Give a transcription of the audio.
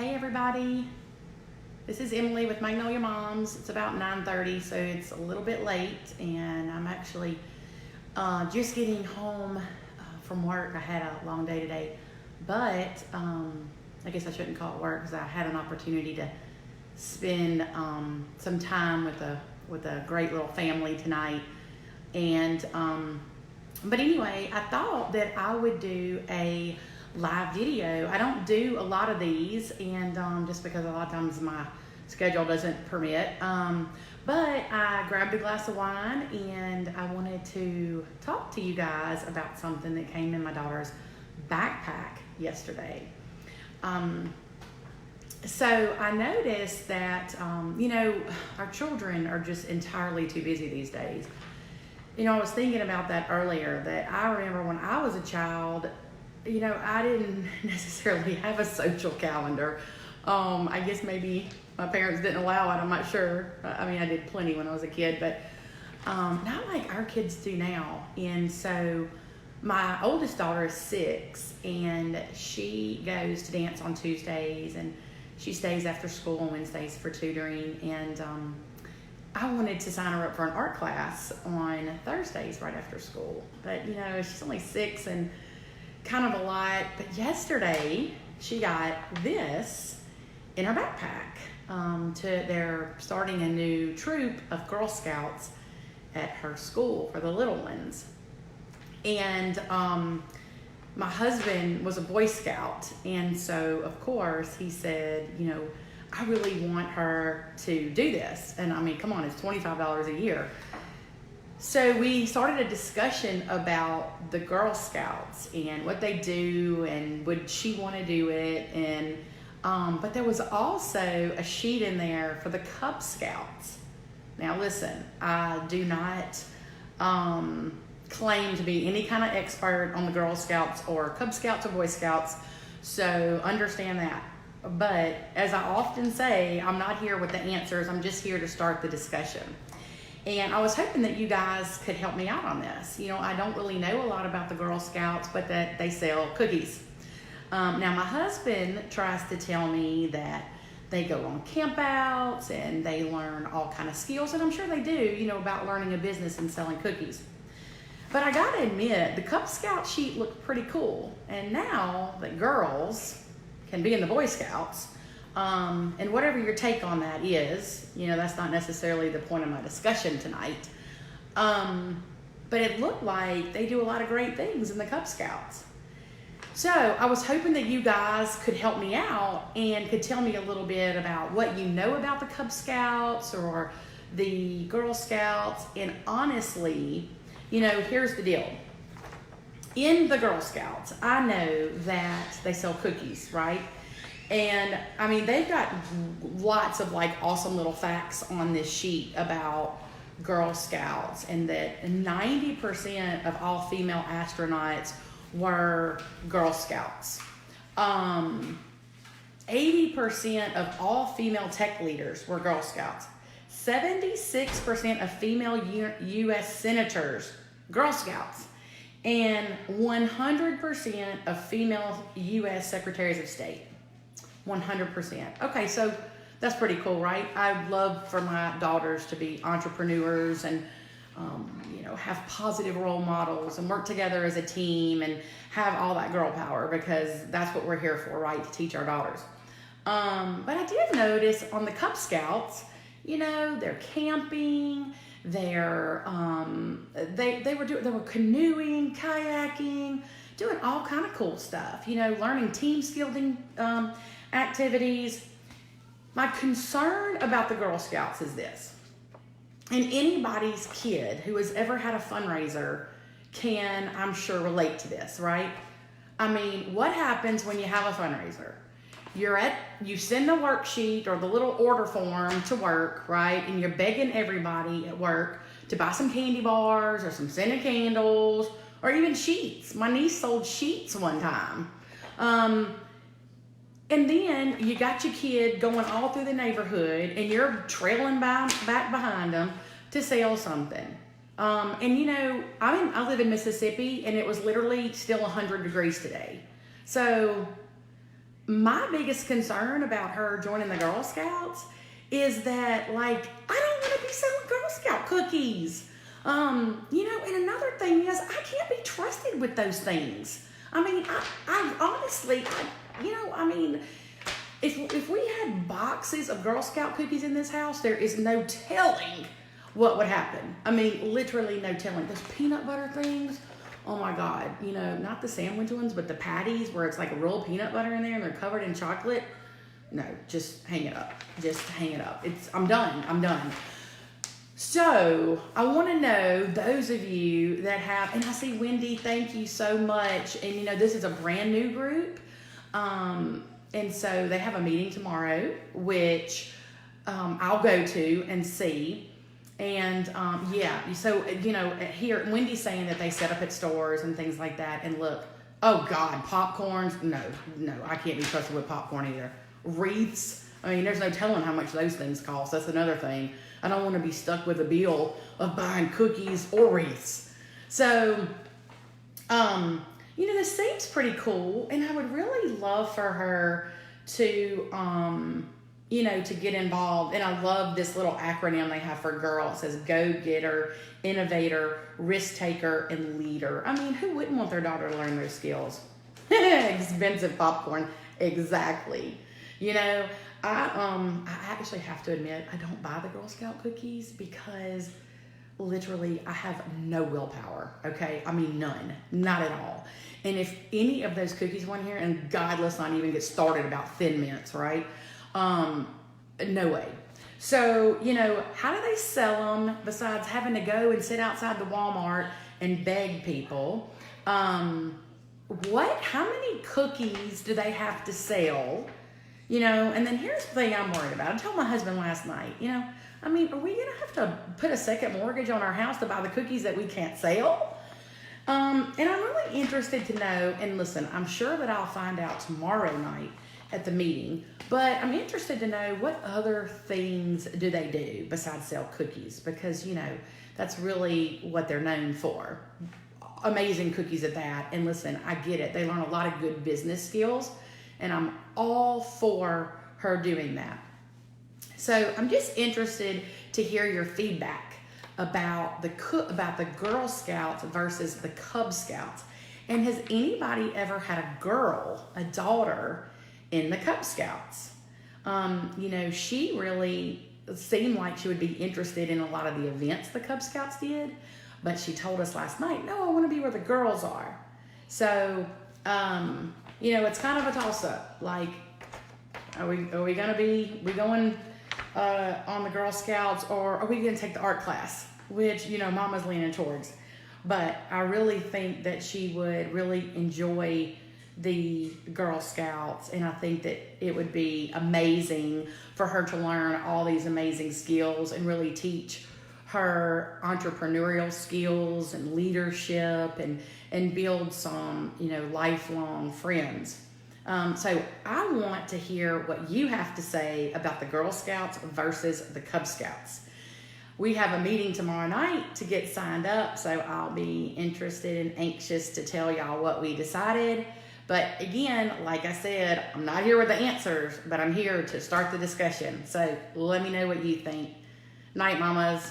Hey everybody, this is Emily with Magnolia-Moms. It's about 9:30, so it's a little bit late, and I'm actually just getting home from work. I had a long day today, but I guess I shouldn't call it work because I had an opportunity to spend some time with a great little family tonight. And but anyway, I thought that I would do a live video. I don't do a lot of these, and just because a lot of times my schedule doesn't permit. But I grabbed a glass of wine and I wanted to talk to you guys about something that came in my daughter's backpack yesterday. So I noticed that, our children are just entirely too busy these days. I was thinking about that earlier, that I remember when I was a child, I didn't necessarily have a social calendar. I guess maybe my parents didn't allow it, I'm not sure. I mean, I did plenty when I was a kid, but not like our kids do now. And so my oldest daughter is 6, and she goes to dance on Tuesdays, and she stays after school on Wednesdays for tutoring. And I wanted to sign her up for an art class on Thursdays right after school. But, she's only 6 and kind of a lot. But yesterday, she got this in her backpack. They're starting a new troop of Girl Scouts at her school for the little ones. And my husband was a Boy Scout. And so, of course, he said, I really want her to do this. And I mean, come on, it's $25 a year. So we started a discussion about the Girl Scouts and what they do and would she want to do it. And but there was also a sheet in there for the Cub Scouts. Now listen, I do not claim to be any kind of expert on the Girl Scouts or Cub Scouts or Boy Scouts, so understand that. But as I often say, I'm not here with the answers. I'm just here to start the discussion. And I was hoping that you guys could help me out on this. I don't really know a lot about the Girl Scouts, but that they sell cookies. Now, my husband tries to tell me that they go on campouts and they learn all kind of skills, and I'm sure they do, about learning a business and selling cookies. But I gotta admit, the Cub Scout sheet looked pretty cool. And now that girls can be in the Boy Scouts, and whatever your take on that is, that's not necessarily the point of my discussion tonight. But it looked like they do a lot of great things in the Cub Scouts. So I was hoping that you guys could help me out and could tell me a little bit about what you know about the Cub Scouts or the Girl Scouts. And honestly, here's the deal. In the Girl Scouts, I know that they sell cookies, right? And I mean, they've got lots of awesome little facts on this sheet about Girl Scouts, and that 90% of all female astronauts were Girl Scouts. 80% of all female tech leaders were Girl Scouts. 76% of female U.S. senators, Girl Scouts. And 100% of female U.S. secretaries of state. 100%. Okay, so that's pretty cool, right? I'd love for my daughters to be entrepreneurs and, have positive role models and work together as a team and have all that girl power, because that's what we're here for, right? To teach our daughters. But I did notice on the Cub Scouts, they're camping. They were canoeing, kayaking, doing all kind of cool stuff. Learning team skilling activities. My concern about the Girl Scouts is this, and anybody's kid who has ever had a fundraiser can, I'm sure, relate to this, right? I mean, what happens when you have a fundraiser? You send the worksheet or the little order form to work, right? And you're begging everybody at work to buy some candy bars or some scented candles or even sheets. My niece sold sheets one time. And then you got your kid going all through the neighborhood and you're trailing back behind them to sell something. I live in Mississippi and it was literally still 100 degrees today. So my biggest concern about her joining the Girl Scouts is that, like, I don't want to be selling Girl Scout cookies. And another thing is, I can't be trusted with those things. I mean, I honestly, if we had boxes of Girl Scout cookies in this house, there is no telling what would happen. I mean, literally no telling. Those peanut butter things, oh my God, not the sandwich ones, but the patties where it's like real peanut butter in there and they're covered in chocolate. No, just hang it up. Just hang it up. I'm done. So I want to know, those of you that have, and I see Wendy, thank you so much. And this is a brand new group. And so they have a meeting tomorrow, which I'll go to and see. And so, here, Wendy's saying that they set up at stores and things like that. And look, oh God, popcorns. No, I can't be trusted with popcorn either. Wreaths. I mean, there's no telling how much those things cost. That's another thing. I don't want to be stuck with a bill of buying cookies or wreaths. So, this seems pretty cool. And I would really love for her to, to get involved. And I love this little acronym they have for girl. It says go-getter, innovator, risk-taker, and leader. I mean, who wouldn't want their daughter to learn those skills? Expensive popcorn. Exactly. I actually have to admit, I don't buy the Girl Scout cookies because literally I have no willpower, okay? I mean, none. Not at all. And if any of those cookies went here, and God, let's not even get started about Thin Mints, right? No way. So, how do they sell them besides having to go and sit outside the Walmart and beg people? How many cookies do they have to sell? And then here's the thing I'm worried about. I told my husband last night, are we going to have to put a second mortgage on our house to buy the cookies that we can't sell? And I'm really interested to know, and listen, I'm sure that I'll find out tomorrow night at the meeting, but I'm interested to know what other things do they do besides sell cookies, because, that's really what they're known for. Amazing cookies at that. And listen, I get it. They learn a lot of good business skills, and I'm all for her doing that. So I'm just interested to hear your feedback about the Girl Scouts versus the Cub Scouts. And has anybody ever had a daughter in the Cub Scouts? She really seemed like she would be interested in a lot of the events the Cub Scouts did, but she told us last night, no, I want to be where the girls are. So, it's kind of a toss-up. Like, are we going on the Girl Scouts, or are we going to take the art class, which, Mama's leaning towards. But I really think that she would really enjoy the Girl Scouts, and I think that it would be amazing for her to learn all these amazing skills and really teach her entrepreneurial skills and leadership and build some, lifelong friends. So I want to hear what you have to say about the Girl Scouts versus the Cub Scouts. We have a meeting tomorrow night to get signed up, so I'll be interested and anxious to tell y'all what we decided. But again, like I said, I'm not here with the answers, but I'm here to start the discussion. So let me know what you think. Night, mamas.